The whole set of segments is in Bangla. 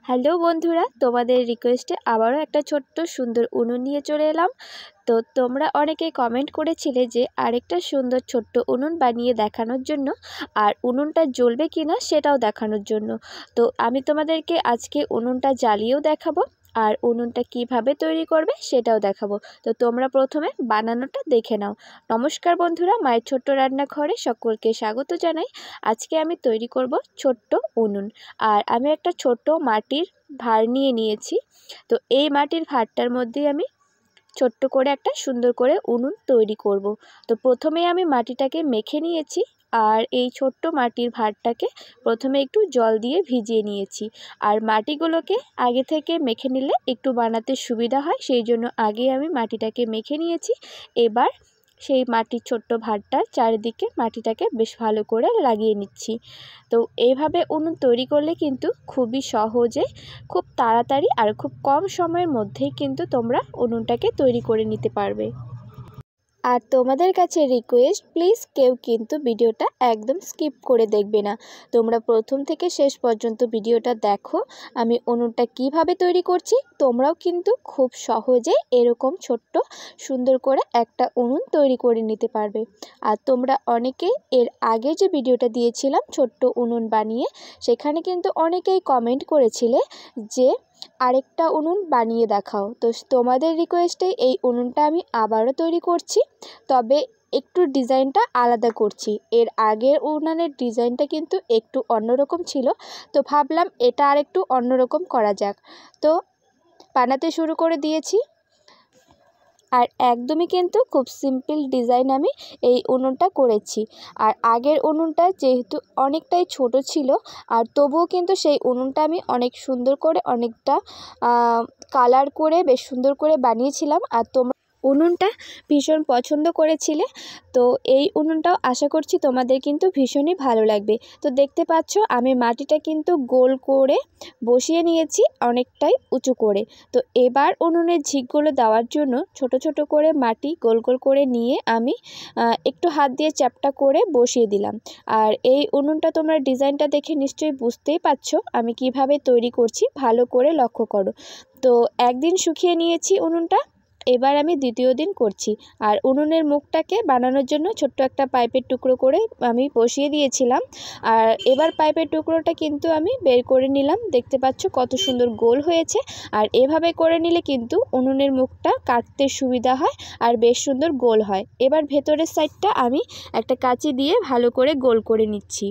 হ্যালো বন্ধুরা, তোমাদের রিকোয়েস্টে আবারও একটা ছোট্ট সুন্দর উনুন নিয়ে চলে এলাম। তো তোমরা অনেকেই কমেন্ট করেছিলে যে আরেকটা সুন্দর ছোট্ট উনুন বানিয়ে দেখানোর জন্য, আর উনুনটা জ্বলবে কিনা সেটাও দেখানোর জন্য। তো আমি তোমাদেরকে আজকে উনুনটা জ্বালিয়েও দেখাবো, আর উনুনটা কিভাবে তৈরি করবে সেটাও দেখাবো। তো তোমরা প্রথমে বানানোটা দেখে নাও। নমস্কার বন্ধুরা, মায়ের ছোট্ট রান্নাঘরে সকলকে স্বাগত জানাই। আজকে আমি তৈরি করব ছোট্ট উনুন। আর আমি একটা ছোট্ট মাটির ভাঁড় নিয়ে নিয়েছি। তো এই মাটির ভাঁড়টার মধ্যে আমি ছোট্ট করে একটা সুন্দর করে উনুন তৈরি করব। তো প্রথমে আমি মাটিটাকে মেখে নিয়েছি, আর এই ছোট্ট মাটির ভাঁড়টাকে প্রথমে একটু জল দিয়ে ভিজিয়ে নিয়েছি। আর মাটিগুলোকে আগে থেকে মেখে নিলে একটু বানাতে সুবিধা হয়, সেই জন্য আগে আমি মাটিটাকে মেখে নিয়েছি। এবার সেই মাটির ছোট্ট ভাঁড়টার চারিদিকে মাটিটাকে বেশ ভালো করে লাগিয়ে নিচ্ছি। তো এইভাবে উনুন তৈরি করলে কিন্তু খুবই সহজে, খুব তাড়াতাড়ি আর খুব কম সময়ের মধ্যেই কিন্তু তোমরা উনুনটাকে তৈরি করে নিতে পারবে। আর তোমাদের কাছে রিকোয়েস্ট, প্লিজ কেউ কিন্তু ভিডিওটা একদম স্কিপ করে দেখবে না। তোমরা প্রথম থেকে শেষ পর্যন্ত ভিডিওটা দেখো, আমি উনুনটা কিভাবে তৈরি করছি। তোমরাও কিন্তু খুব সহজে এরকম ছোট্ট সুন্দর করে একটা উনুন তৈরি করে নিতে পারবে। আর তোমরা অনেকেই এর আগে যে ভিডিওটা দিয়েছিলাম ছোট্ট উনুন বানিয়ে, সেখানে কিন্তু অনেকেই কমেন্ট করেছিলে যে আরেকটা উনুন বানিয়ে দেখাও। তো তোমাদের রিকোয়েস্টে এই উনুনটা আমি আবারও তৈরি করছি, তবে একটু ডিজাইনটা আলাদা করছি। এর আগের উনুনের ডিজাইনটা কিন্তু একটু অন্যরকম ছিল, তো ভাবলাম এটা আরেকটু অন্যরকম করা যাক। তো বানাতে শুরু করে দিয়েছি। আর একদমই কিন্তু খুব সিম্পল ডিজাইন আমি এই উনুনটা করেছি। আর আগের উনুনটা যেহেতু অনেকটাই ছোট ছিল, আর তবুও কিন্তু সেই উনুনটা আমি অনেক সুন্দর করে, অনেকটা কালার করে বেশ সুন্দর করে বানিয়েছিলাম। আর তোমরা উনুনটা ভীষণ পছন্দ করেছিলে। তো এই উনুনটাও আশা করছি তোমাদের কিন্তু ভীষণই ভালো লাগবে। তো দেখতে পাচ্ছ আমি মাটিটা কিন্তু গোল করে বসিয়ে নিয়েছি, অনেকটাই উঁচু করে। তো এবার উনুনের ঝিকগুলো দেওয়ার জন্য ছোট ছোট করে মাটি গোল গোল করে নিয়ে আমি একটু হাত দিয়ে চ্যাপটা করে বসিয়ে দিলাম। আর এই উনুনটা তোমরা ডিজাইনটা দেখে নিশ্চয়ই বুঝতেই পারছো আমি কিভাবে তৈরি করছি, ভালো করে লক্ষ্য করো। তো একদিন শুকিয়ে নিয়েছি উনুনটা, এবার আমি দ্বিতীয় দিন করছি। আর উনুনের মুখটাকে বানানোর জন্য ছোট্ট একটা পাইপের টুকরো করে আমি বসিয়ে দিয়েছিলাম। আর এবার পাইপের টুকরোটা কিন্তু আমি বের করে নিলাম। দেখতে পাচ্ছ কত সুন্দর গোল হয়েছে। আর এভাবে করে নিলে কিন্তু উনুনের মুখটা কাটতে সুবিধা হয়, আর বেশ সুন্দর গোল হয়। এবার ভেতরের সাইডটা আমি একটা কাঁচি দিয়ে ভালো করে গোল করে নিচ্ছি।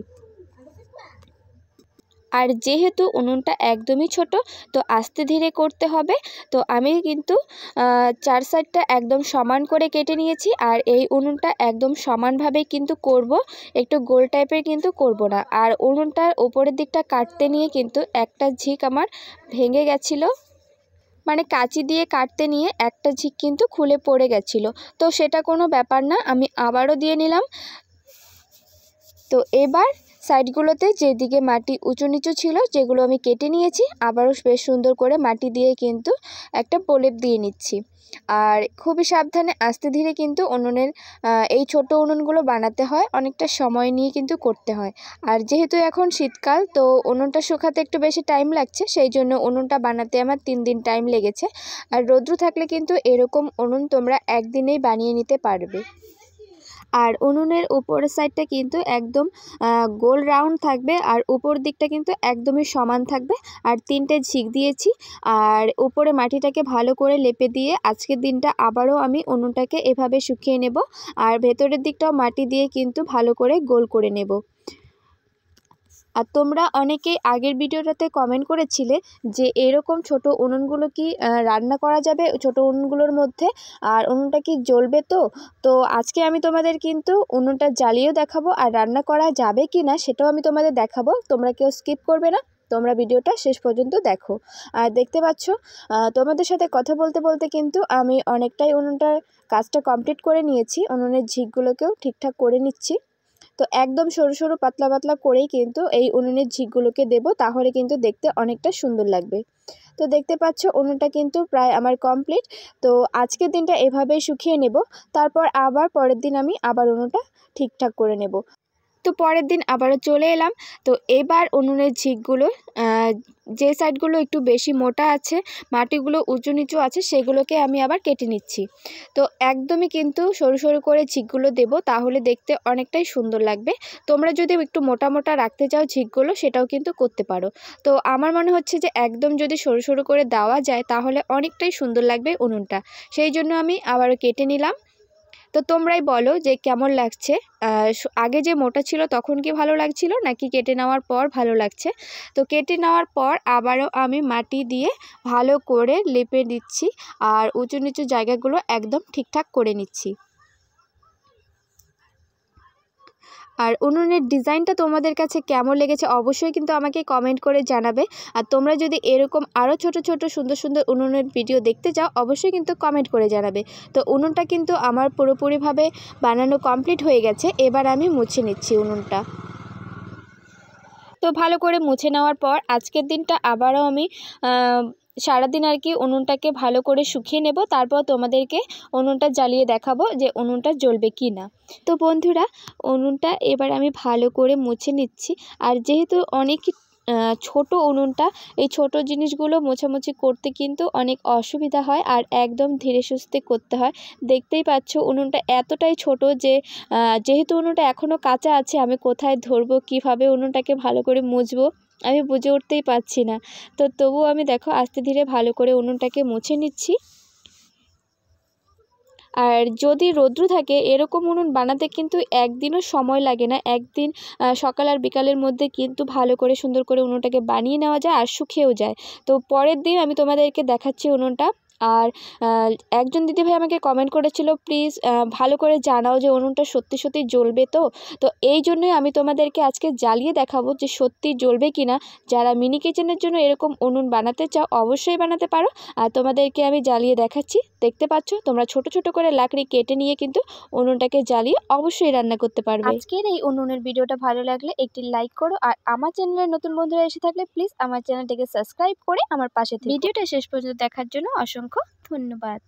আর যেহেতু উনুনটা একদমই ছোট, তো আস্তে ধীরে করতে হবে। তো আমি কিন্তু চার সাইডটা একদম সমান করে কেটে নিয়েছি। আর এই উনুনটা একদম সমানভাবে কিন্তু করব, একটু গোল টাইপের কিন্তু করব না। আর উনুনটার উপরের দিকটা কাটতে নিয়ে কিন্তু একটা ঝিক আমার ভেঙে গেছিলো, মানে কাঁচি দিয়ে কাটতে নিয়ে একটা ঝিক কিন্তু খুলে পড়ে গেছিলো। তো সেটা কোনো ব্যাপার না, আমি আবারও দিয়ে নিলাম। তো এবার সাইডগুলোতে যেদিকে মাটি উঁচু নিচু ছিল, যেগুলো আমি কেটে নিয়েছি, আবারও বেশ সুন্দর করে মাটি দিয়ে কিন্তু একটা প্রলেপ দিয়ে নিচ্ছি। আর খুবই সাবধানে আস্তে ধীরে কিন্তু উনুনের এই ছোট উনুনগুলো বানাতে হয়, অনেকটা সময় নিয়ে কিন্তু করতে হয়। আর যেহেতু এখন শীতকাল, তো উনুনটা শুকাতে একটু বেশি টাইম লাগছে, সেই জন্য উনুনটা বানাতে আমার 3 দিন টাইম লেগেছে। আর রৌদ্র থাকলে কিন্তু এরকম উনুন তোমরা একদিনেই বানিয়ে নিতে পারবে। আর উনুনের উপরের সাইডটা কিন্তু একদম গোল রাউন্ড থাকবে, আর উপর দিকটা কিন্তু একদমই সমান থাকবে। আর 3টে ঝিক দিয়েছি। আর উপরে মাটিটাকে ভালো করে লেপে দিয়ে আজকের দিনটা আবারও আমি উনুনটাকে এভাবে শুকিয়ে নেব। আর ভেতরের দিকটাও মাটি দিয়ে কিন্তু ভালো করে গোল করে নেব। আর তোমরা অনেকেই আগের ভিডিওটাতে কমেন্ট করেছিলে যে এরকম ছোট উনুনগুলো কি রান্না করা যাবে ছোট উনুনগুলোর মধ্যে, আর উনুনটা কি জ্বলবে? তো আজকে আমি তোমাদের কিন্তু উনুনটা জ্বালিয়েও দেখাবো, আর রান্না করা যাবে কি না সেটাও আমি তোমাদের দেখাবো। তোমরা কেউ স্কিপ করবে না, তোমরা ভিডিওটা শেষ পর্যন্ত দেখো। আর দেখতে পাচ্ছ তোমাদের সাথে কথা বলতে বলতে কিন্তু আমি অনেকটাই উনুনটার কাজটা কমপ্লিট করে নিয়েছি। উনুনের ঝিকগুলোকেও ঠিকঠাক করে নিচ্ছি। তো একদম সরু সরু পাতলা পাতলা করেই কিন্তু এই উনুনের ঝিকগুলোকে দেব, তাহলে কিন্তু দেখতে অনেকটা সুন্দর লাগবে। তো দেখতে পাচ্ছ উনুনটা কিন্তু প্রায় আমার কমপ্লিট। তো আজকের দিনটা এভাবেই শুকিয়ে নেব, তারপর আবার পরের দিন আমি আবার উনুনটা ঠিকঠাক করে নেব। তো পরের দিন আবারও চলে এলাম। তো এবার উনুনের ঝিকগুলো যে সাইডগুলো একটু বেশি মোটা আছে, মাটিগুলো উঁচু নিচু আছে, সেগুলোকে আমি আবার কেটে নিচ্ছি। তো একদমই কিন্তু সরু সরু করে ঝিকগুলো দেব, তাহলে দেখতে অনেকটাই সুন্দর লাগবে। তোমরা যদি একটু মোটা মোটা রাখতে চাও ঝিকগুলো, সেটাও কিন্তু করতে পারো। তো আমার মনে হচ্ছে যে একদম যদি সরু সরু করে দেওয়া যায় তাহলে অনেকটাই সুন্দর লাগবে উনুনটা, সেই জন্য আমি আবারও কেটে নিলাম। তো তোমরাই বলো যে কেমন লাগছে, আগে যে মোটা ছিল তখন কি ভালো লাগছিল নাকি কেটে নেওয়ার পর ভালো লাগছে। তো কেটে নেওয়ার পর আবারও আমি মাটি দিয়ে ভালো করে লেপে দিচ্ছি আর উঁচু নিচু জায়গাগুলো একদম ঠিকঠাক করে নিচ্ছি। আর উনুনের ডিজাইনটা তোমাদের কাছে কেমন লেগেছে অবশ্যই কিন্তু আমাকে কমেন্ট করে জানাবে। আর তোমরা যদি এরকম আরও ছোট ছোট সুন্দর সুন্দর উনুনের ভিডিও দেখতে চাও অবশ্যই কিন্তু কমেন্ট করে জানাবে। তো উনুনটা কিন্তু আমার পুরোপুরিভাবে বানানো কমপ্লিট হয়ে গেছে, এবার আমি মুছে নিচ্ছি উনুনটা। তো ভালো করে মুছে নেওয়ার পর আজকের দিনটা আবারও আমি সারাদিন আর কি উনুনটাকে ভালো করে শুকিয়ে নেব, তারপর তোমাদেরকে উনুনটা জ্বালিয়ে দেখাবো যে উনুনটা জ্বলবে কি না। তো বন্ধুরা, উনুনটা এবার আমি ভালো করে মুছে নিচ্ছি। আর যেহেতু অনেক ছোট উনুনটা, এই ছোট জিনিসগুলো মোছামুছি করতে কিন্তু অনেক অসুবিধা হয় আর একদম ধীরে সুস্থে করতে হয়। দেখতেই পাচ্ছ উনুনটা এতটাই ছোট যে যেহেতু উনুনটা এখনও কাঁচা আছে, আমি কোথায় ধরবো, কিভাবে উনুনটাকে ভালো করে মুছবো আমি বুঝে উঠতেই পারছি না। তো তবুও আমি দেখো আস্তে ধীরে ভালো করে উনুনটাকে মুছে নিচ্ছি। আর যদি রৌদ্র থাকে এরকম উনুন বানাতে কিন্তু একদিনও সময় লাগে না, একদিন সকাল আর বিকালের মধ্যে কিন্তু ভালো করে সুন্দর করে উনুনটাকে বানিয়ে নেওয়া যায় আর শুকিয়েও যায়। তো পরের দিন আমি তোমাদেরকে দেখাচ্ছি উনুনটা। আর একজন দিদিভাই আমাকে কমেন্ট করেছিল, প্লিজ ভালো করে জানাও যে উনুনটা সত্যি সত্যি জ্বলবে। তো এই জন্যই আমি তোমাদেরকে আজকে জ্বালিয়ে দেখাবো যে সত্যি জ্বলবে কিনা। যারা মিনি কিচেনের জন্য এরকম উনুন বানাতে চাও অবশ্যই বানাতে পারো। আর তোমাদেরকে আমি জ্বালিয়ে দেখাচ্ছি, দেখতে পাচ্ছ তোমরা ছোট ছোট করে লাকড়ি কেটে নিয়ে কিন্তু উনুনটাকে জ্বালিয়ে অবশ্যই রান্না করতে পারবে। আজকের এই উনুনের ভিডিওটা ভালো লাগলে একটি লাইক করো, আর আমার চ্যানেলে নতুন বন্ধুরা এসে থাকলে প্লিজ আমার চ্যানেলটিকে সাবস্ক্রাইব করে আমার পাশে থেকো। ভিডিওটা শেষ পর্যন্ত দেখার জন্য অসংখ্য ধন্যবাদ।